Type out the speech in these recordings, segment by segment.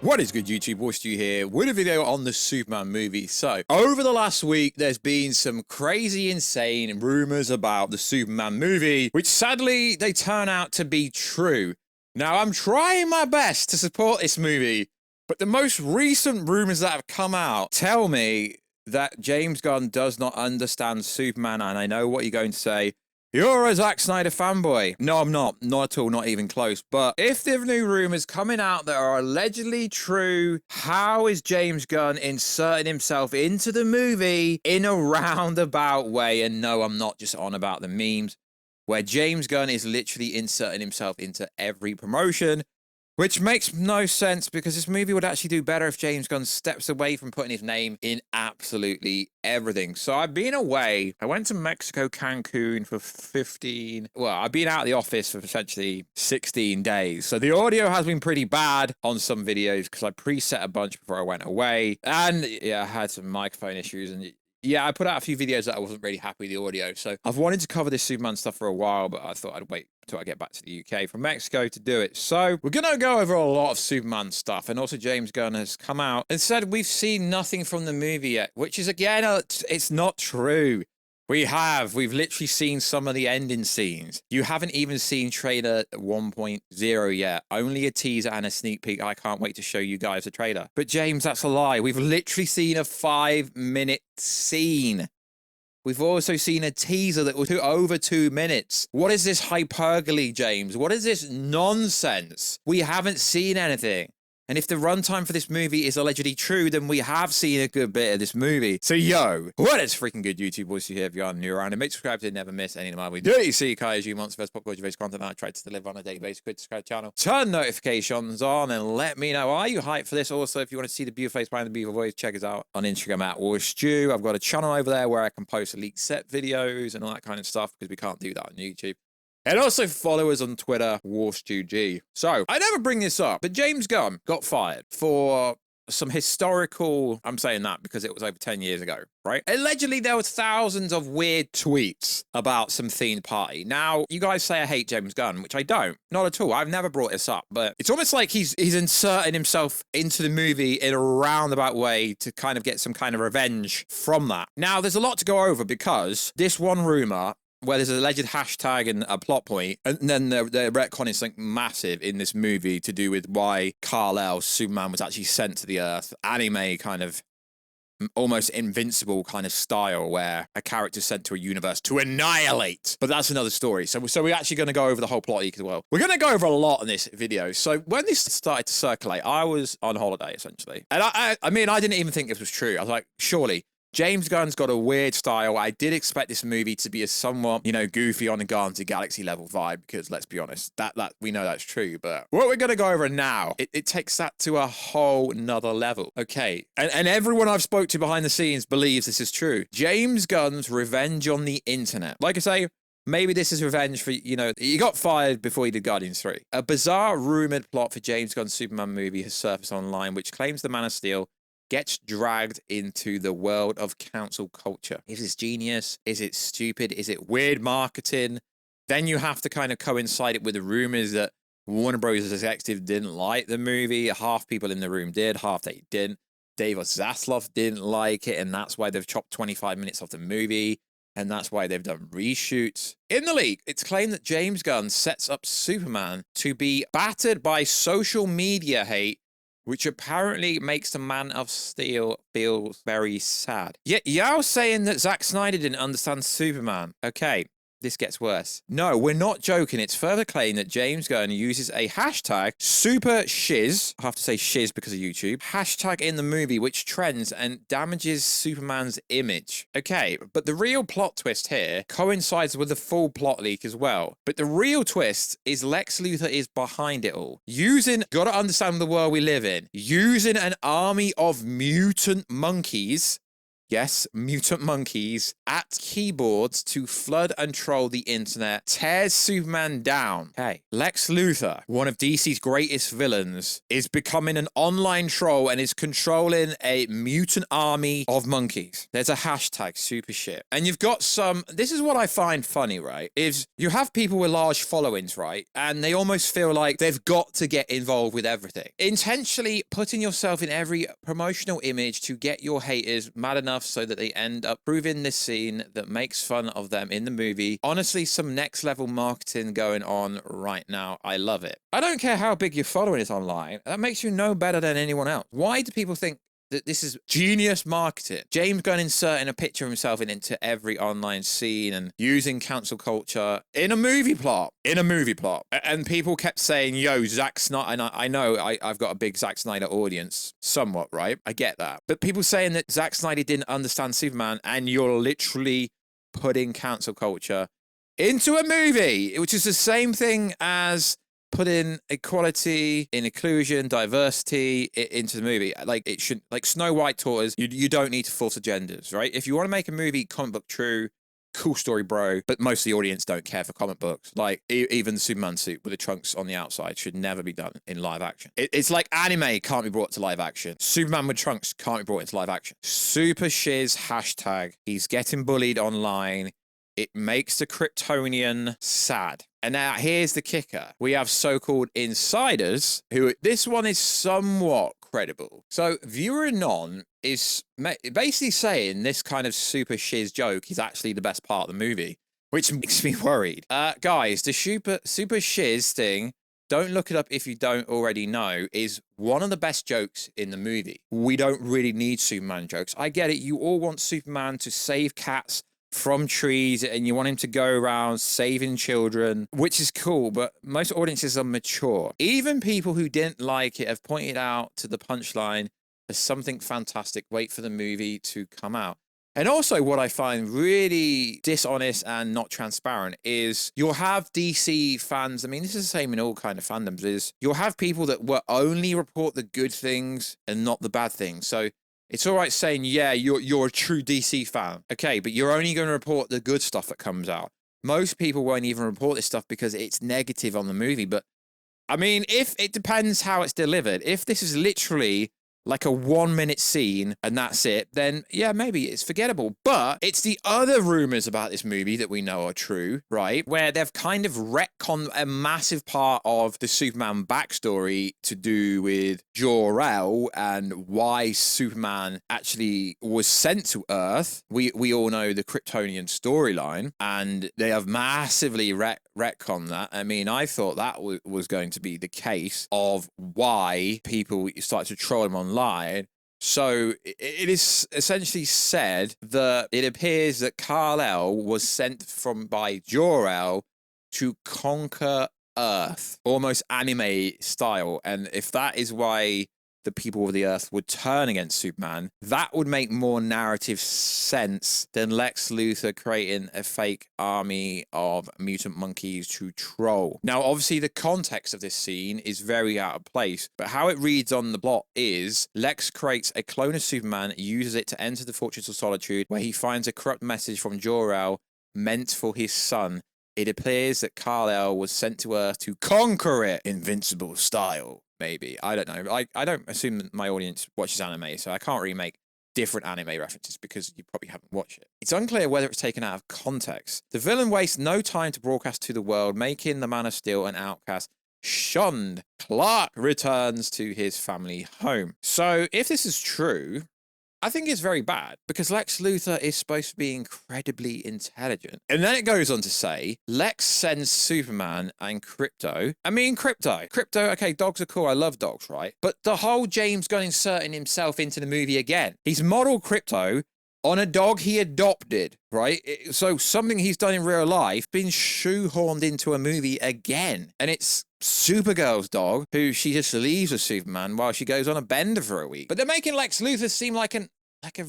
What is good, YouTube? Warstu here with a video on the Superman movie. So, over the last week, there's been some crazy, insane rumors about the Superman movie, which sadly, they turn out to be true. Now, I'm trying my best to support this movie, but the most recent rumors that have come out tell me that James Gunn does not understand Superman, and I know what you're going to say. You're a Zack Snyder fanboy. No, I'm not. Not at all. Not even close. But if there are new rumors coming out that are allegedly true, how is James Gunn inserting himself into the movie in a roundabout way? And no, I'm not just on about the memes, where James Gunn is literally inserting himself into every promotion, which makes no sense because this movie would actually do better if James Gunn steps away from putting his name in absolutely everything. So I've been away. I went to Mexico, Cancun for 15... Well, I've been out of the office for essentially 16 days. So the audio has been pretty bad on some videos because I preset a bunch before I went away. And yeah, I had some microphone issues and... Yeah, I put out a few videos that I wasn't really happy with the audio. So I've wanted to cover this Superman stuff for a while, but I thought I'd wait until I get back to the UK from Mexico to do it. So we're going to go over a lot of Superman stuff. And also James Gunn has come out and said we've seen nothing from the movie yet, which is, again, it's not true. We've literally seen some of the ending scenes. You haven't even seen trailer 1.0 yet. Only a teaser and a sneak peek. I can't wait to show you guys the trailer. But James, that's a lie. We've literally seen a 5-minute scene. We've also seen a teaser that was over 2 minutes. What is this hyperbole, James? What is this nonsense? We haven't seen anything. And if the runtime for this movie is allegedly true, then we have seen a good bit of this movie. So, yo, what is freaking good, YouTube? Voice you here if you are new around. And make subscribe to never miss any of my dirty see Kaiju Monster Pop Culture based content that I try to deliver on a daily basis. Quick subscribe channel. Turn notifications on and let me know. Are you hyped for this? Also, if you want to see the beautiful face behind the beautiful voice, check us out on Instagram at Warstu. I've got a channel over there where I can post leaked set videos and all that kind of stuff because we can't do that on YouTube. And also follow us on Twitter, WarstuG. So, I never bring this up, but James Gunn got fired for some historical... I'm saying that because it was over 10 years ago, right? Allegedly, there was thousands of weird tweets about some themed party. Now, you guys say I hate James Gunn, which I don't. Not at all. I've never brought this up, but it's almost like he's inserting himself into the movie in a roundabout way to kind of get some kind of revenge from that. Now, there's a lot to go over because this one rumor... where there's an alleged hashtag and a plot point, and then the retcon is something massive in this movie to do with why Kal-El, Superman, was actually sent to the Earth. Anime kind of almost invincible kind of style where a character's sent to a universe to annihilate. But that's another story. So we're actually going to go over the whole plot leak as well. We're going to go over a lot in this video. So when this started to circulate, I was on holiday, essentially. And I mean, I didn't even think this was true. I was like, surely... James Gunn's got a weird style. I did expect this movie to be a somewhat, you know, goofy on the Guardians of the Galaxy level vibe because let's be honest, that we know that's true. But what we're going to go over now, it takes that to a whole nother level. Okay. And everyone I've spoke to behind the scenes believes this is true. James Gunn's revenge on the internet. Like I say, maybe this is revenge for, you know, he got fired before he did Guardians 3. A bizarre rumored plot for James Gunn's Superman movie has surfaced online, which claims the Man of Steel gets dragged into the world of council culture. Is this genius? Is it stupid? Is it weird marketing? Then you have to kind of coincide it with the rumors that Warner Bros. Executive didn't like the movie. Half people in the room did, half they didn't. David Zaslav didn't like it, and that's why they've chopped 25 minutes off the movie, and that's why they've done reshoots. In the leak, it's claimed that James Gunn sets up Superman to be battered by social media hate, which apparently makes the Man of Steel feel very sad. Yet Yao saying that Zack Snyder didn't understand Superman. Okay, this gets worse. No, we're not joking. It's further claimed that James Gunn uses a hashtag, super shiz, I have to say shiz because of YouTube, hashtag in the movie, which trends and damages Superman's image. Okay, but the real plot twist here coincides with the full plot leak as well. But the real twist is Lex Luthor is behind it all. Gotta understand the world we live in, using an army of mutant monkeys. yes, mutant monkeys, at keyboards to flood and troll the internet, tears Superman down. Hey, Lex Luthor, one of DC's greatest villains, is becoming an online troll and is controlling a mutant army of monkeys. There's a hashtag, super shit. And you've got some, this is what I find funny, right? Is you have people with large followings, right? And they almost feel like they've got to get involved with everything. Intentionally putting yourself in every promotional image to get your haters mad enough so that they end up proving this scene that makes fun of them in the movie. Honestly, some next level marketing going on right now. I love it. I don't care how big your following is online. That makes you no better than anyone else. Why do people think that this is genius marketing? James Gunn inserting a picture of himself into every online scene and using cancel culture in a movie plot. And people kept saying, yo, Zack Snyder, and I know I've got a big Zack Snyder audience, somewhat, right? I get that. But people saying that Zack Snyder didn't understand Superman, and you're literally putting cancel culture into a movie, which is the same thing as put in equality, inclusion, diversity into the movie. Like it should, like Snow White taught us, you don't need to force agendas, right? If you want to make a movie comic book true, cool story, bro. But most of the audience don't care for comic books. Like even the Superman suit with the trunks on the outside should never be done in live action. It's like anime can't be brought to live action. Superman with trunks can't be brought into live action. Super shiz hashtag. He's getting bullied online. It makes the Kryptonian sad. And now here's the kicker. We have so-called insiders who, this one is somewhat credible. So Viewer Anon is basically saying this kind of super shiz joke is actually the best part of the movie, which makes me worried. Guys, the super shiz thing, don't look it up if you don't already know, is one of the best jokes in the movie. We don't really need Superman jokes. I get it. You all want Superman to save cats from trees and you want him to go around saving children, which is cool, but most audiences are mature. Even people who didn't like it have pointed out to the punchline as something fantastic. Wait for the movie to come out. And also what I find really dishonest and not transparent is you'll have DC fans, I mean, this is the same in all kind of fandoms, is you'll have people that will only report the good things and not the bad things. So it's all right saying, yeah, you're a true DC fan. Okay, but you're only going to report the good stuff that comes out. Most people won't even report this stuff because it's negative on the movie. But I mean, if it depends how it's delivered. If this is literally like a 1-minute scene and that's it, then yeah, maybe it's forgettable. But it's the other rumors about this movie that we know are true, right? Where they've kind of retconned a massive part of the Superman backstory to do with Jor-El and why Superman actually was sent to Earth. We all know the Kryptonian storyline, and they have massively retconned that. I mean, I thought that was going to be the case of why people started to troll him online. So it is essentially said that it appears that Kal-El was sent by Jor-El to conquer Earth, almost anime style. And if that is why the people of the Earth would turn against Superman, that would make more narrative sense than Lex Luthor creating a fake army of mutant monkeys to troll. Now, obviously, the context of this scene is very out of place, but how it reads on the plot is Lex creates a clone of Superman, uses it to enter the Fortress of Solitude, where he finds a corrupt message from Jor-El meant for his son. It appears that Kal-El was sent to Earth to conquer it, invincible style. Maybe. I don't know. I don't assume that my audience watches anime, so I can't really make different anime references because you probably haven't watched it. It's unclear whether it's taken out of context. The villain wastes no time to broadcast to the world, making the Man of Steel an outcast. Shunned. Clark returns to his family home. So if this is true, I think it's very bad because Lex Luthor is supposed to be incredibly intelligent. And then it goes on to say, Lex sends Superman and Crypto. Crypto, okay, dogs are cool. I love dogs, right? But the whole James Gunn inserting himself into the movie again. He's modeled Crypto on a dog he adopted, right? So something he's done in real life been shoehorned into a movie again. And it's Supergirl's dog, who she just leaves with Superman while she goes on a bender for a week. But they're making Lex Luthor seem like a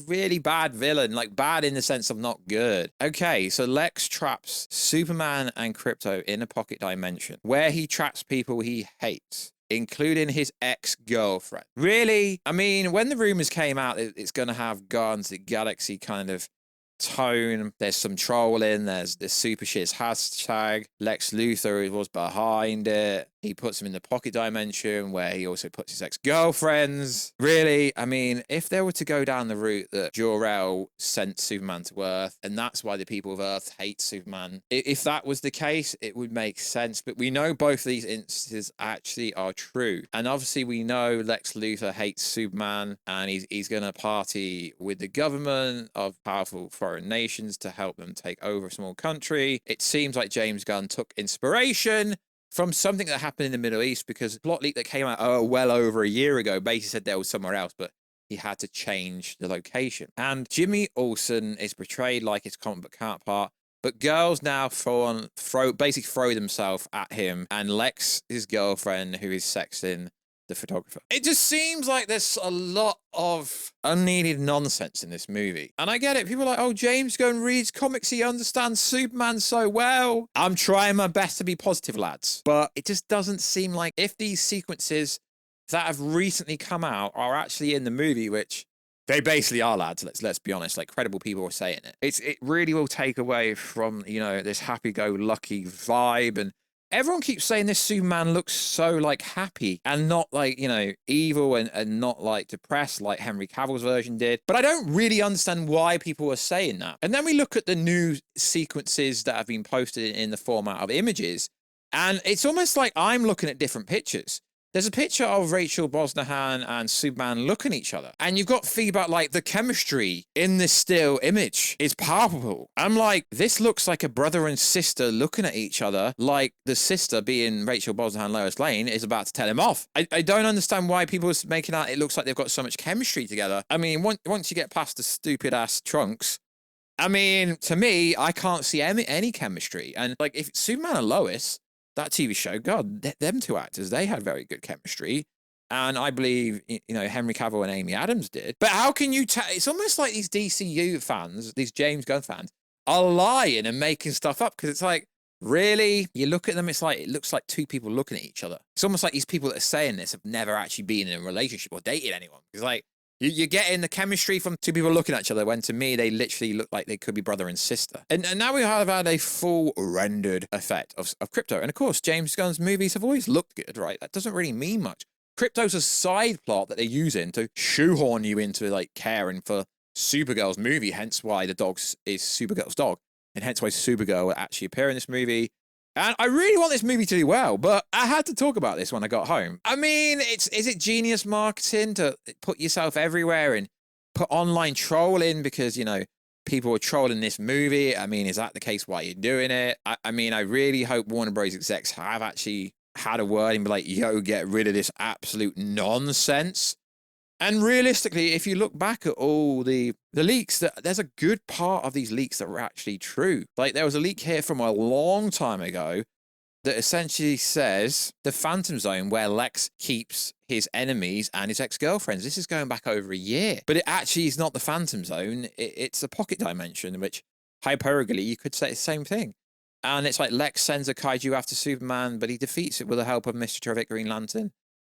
really bad villain, like bad in the sense of not good. Okay, so Lex traps Superman and Crypto in a pocket dimension where he traps people he hates. including his ex-girlfriend. Really? I mean, when the rumors came out, it's going to have Guardians of the Galaxy kind of tone. There's some trolling. There's this super shits hashtag. Lex Luthor was behind it. He puts him in the pocket dimension where he also puts his ex-girlfriends. Really? I mean, if they were to go down the route that Jor-El sent Superman to Earth, and that's why the people of Earth hate Superman, if that was the case, it would make sense. But we know both of these instances actually are true. And obviously we know Lex Luthor hates Superman, and he's going to party with the government of powerful foreign nations to help them take over a small country. It seems like James Gunn took inspiration from something that happened in the Middle East, because the plot leak that came out well over a year ago basically said there was somewhere else, but he had to change the location. And Jimmy Olsen is portrayed like his comic book counterpart, but girls now basically throw themselves at him, and Lex, his girlfriend, who is sexting the photographer. It just seems like there's a lot of unneeded nonsense in this movie. And I get it. People are like, oh, James Gunn reads comics. He understands Superman so well. I'm trying my best to be positive, lads. But it just doesn't seem like, if these sequences that have recently come out are actually in the movie, which they basically are, lads. Let's be honest. Like, credible people are saying it. It really will take away from, you know, this happy-go-lucky vibe. And everyone keeps saying this Superman looks so, like, happy and not, like, you know, evil and not, like, depressed like Henry Cavill's version did. But I don't really understand why people are saying that. And then we look at the new sequences that have been posted in the format of images, and it's almost like I'm looking at different pictures. There's a picture of Rachel Brosnahan and Superman looking at each other. And you've got feedback like the chemistry in this still image is palpable. I'm like, this looks like a brother and sister looking at each other, like the sister, being Rachel Brosnahan, Lois Lane, is about to tell him off. I don't understand why people are making out it looks like they've got so much chemistry together. I mean, once you get past the stupid ass trunks, I mean, to me, I can't see any chemistry. And like, if Superman and Lois, that TV show, God, them two actors, they had very good chemistry. And I believe, you know, Henry Cavill and Amy Adams did. But how can you tell? It's almost like these DCU fans, these James Gunn fans, are lying and making stuff up. Because it's like, really? You look at them, it's like, it looks like two people looking at each other. It's almost like these people that are saying this have never actually been in a relationship or dated anyone. It's like, you're getting the chemistry from two people looking at each other, when to me, they literally look like they could be brother and sister. And now we have had a full rendered effect of Krypto. And of course, James Gunn's movies have always looked good, right? That doesn't really mean much. Krypto's a side plot that they're using to shoehorn you into, like, caring for Supergirl's movie, hence why the dog is Supergirl's dog. And hence why Supergirl will actually appear in this movie. And I really want this movie to do well, but I had to talk about this when I got home. I mean, is it genius marketing to put yourself everywhere and put online trolling because, you know, people are trolling this movie? I mean, is that the case why you're doing it? I mean, I really hope Warner Bros. Execs have actually had a word and be like, yo, get rid of this absolute nonsense. And realistically, if you look back at all the leaks, there's a good part of these leaks that were actually true. Like, there was a leak here from a long time ago that essentially says the Phantom Zone, where Lex keeps his enemies and his ex-girlfriends. This is going back over a year. But it actually is not the Phantom Zone. It's a pocket dimension, which, hyperbolically, you could say the same thing. And it's like Lex sends a kaiju after Superman, but he defeats it with the help of Mr. Terrific, Green Lantern,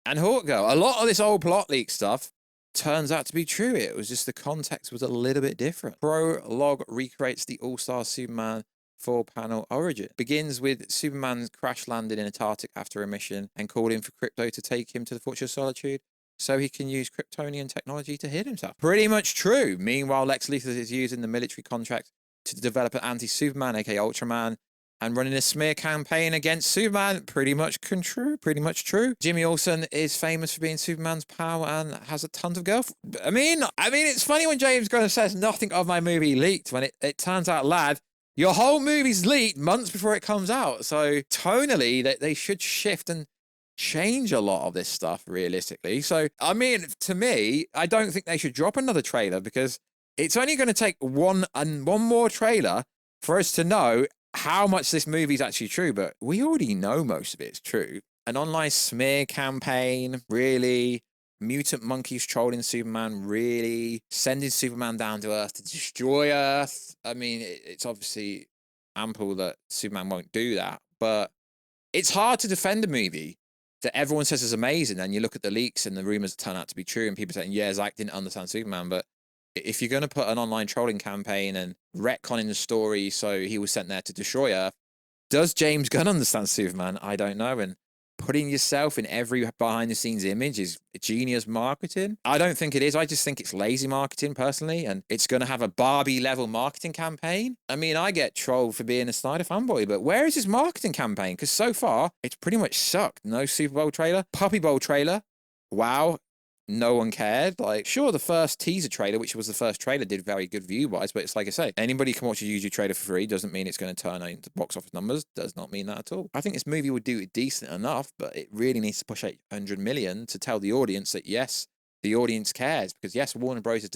and Hawkgirl. A lot of this old plot leak stuff turns out to be true. It was just the context was a little bit different. Prologue recreates the All-Star Superman 4-panel origin. Begins with Superman crash landed in Antarctic after a mission and calling for Krypto to take him to the Fortress of Solitude so he can use Kryptonian technology to heal himself. Pretty much true. Meanwhile, Lex Luthor is using the military contract to develop an anti-Superman, aka Ultraman, and running a smear campaign against Superman. Pretty much true. Jimmy Olsen is famous for being Superman's pal and has a ton of girlfriends. I mean, it's funny when James Gunn says nothing of my movie leaked, when it turns out, lad, your whole movie's leaked months before it comes out. So tonally, they should shift and change a lot of this stuff, realistically. So, I mean, to me, I don't think they should drop another trailer, because it's only going to take one more trailer for us to know how much this movie's actually true, but we already know most of it's true. An online smear campaign, really? Mutant monkeys trolling Superman, really? Sending Superman down to Earth to destroy Earth? I mean, it's obviously ample that Superman won't do that, but it's hard to defend a movie that everyone says is amazing, and you look at the leaks and the rumors that turn out to be true, and people saying, yeah, Zack didn't understand Superman, but if you're going to put an online trolling campaign and retconning the story so he was sent there to destroy Earth, does James Gunn understand Superman? I don't know. And putting yourself in every behind-the-scenes image is genius marketing. I don't think it is. I just think it's lazy marketing, personally, and it's going to have a Barbie-level marketing campaign. I mean, I get trolled for being a Snyder fanboy, but where is his marketing campaign? Because so far, it's pretty much sucked. No Super Bowl trailer. Puppy Bowl trailer. Wow. No one cared. Like, sure, the first teaser trailer, which was the first trailer, did very good view-wise, but it's like I say, anybody can watch a YouTube trailer for free. Doesn't mean it's going to turn out into box office numbers. Does not mean that at all. I think this movie would do it decent enough, but it really needs to push 800 million to tell the audience that, yes, the audience cares. Because, yes, Warner Bros.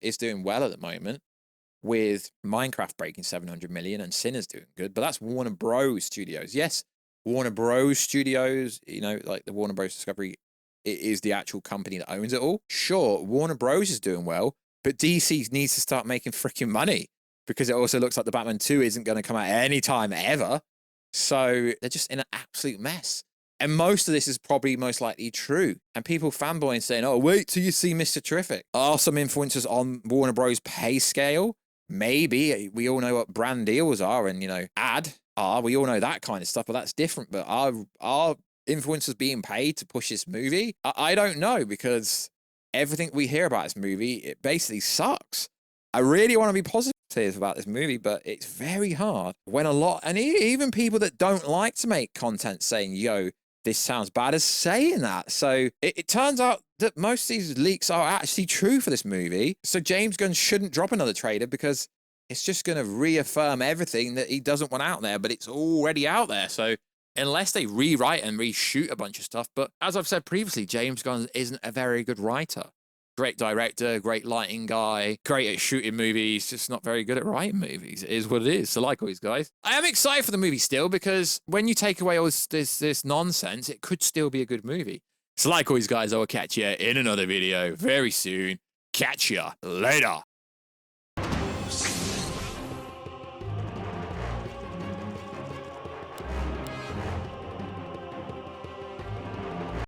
is doing well at the moment, with Minecraft breaking 700 million and Sinners doing good, but that's Warner Bros. Studios. Yes, Warner Bros. Studios, you know, like the Warner Bros. Discovery, it is the actual company that owns it all. Sure, Warner Bros. Is doing well, but DC needs to start making freaking money, because it also looks like the Batman 2 isn't going to come out anytime ever. So they're just in an absolute mess. And most of this is probably most likely true. And people fanboying saying, oh, wait till you see Mr. Terrific. Are some influencers on Warner Bros. Pay scale? Maybe. We all know what brand deals are and, you know, we all know that kind of stuff, but that's different. But are influencers being paid to push this movie? I don't know, because everything we hear about this movie, it basically sucks. I really want to be positive about this movie, but it's very hard when a lot, and even people that don't like to make content saying, yo, this sounds bad, as saying that. So it turns out that most of these leaks are actually true for this movie. So James Gunn shouldn't drop another trailer, because it's just going to reaffirm everything that he doesn't want out there, but it's already out there. So unless they rewrite and reshoot a bunch of stuff. But as I've said previously, James Gunn isn't a very good writer. Great director, great lighting guy, great at shooting movies, just not very good at writing movies. It is what it is. So likewise, guys. I am excited for the movie still, because when you take away all this nonsense, it could still be a good movie. So likewise, guys, I will catch you in another video very soon. Catch ya later.